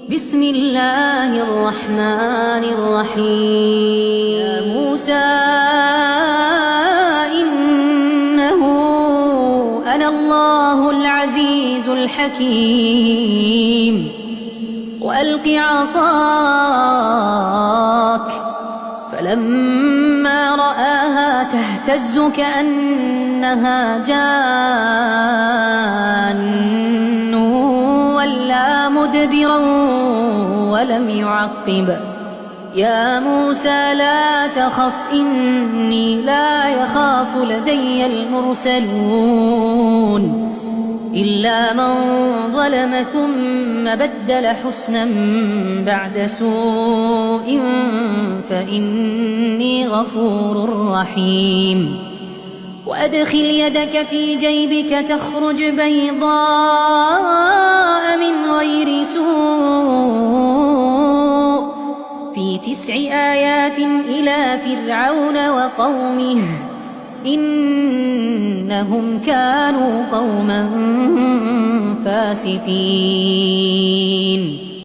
بسم الله الرحمن الرحيم. يا موسى إنه أنا الله العزيز الحكيم. وألق عصاك فلما رآها تهتز كأنها جان ولا مدبرا ولم يعقب. يا موسى لا تخف إني لا يخاف لدي المرسلون إلا من ظلم ثم بدل حسنا بعد سوء فإني غفور رحيم. وأدخل يدك في جيبك تخرج بيضاء من غير سوء في 9 آيات إلى فرعون وقومه إنهم كانوا قوما فاسقين.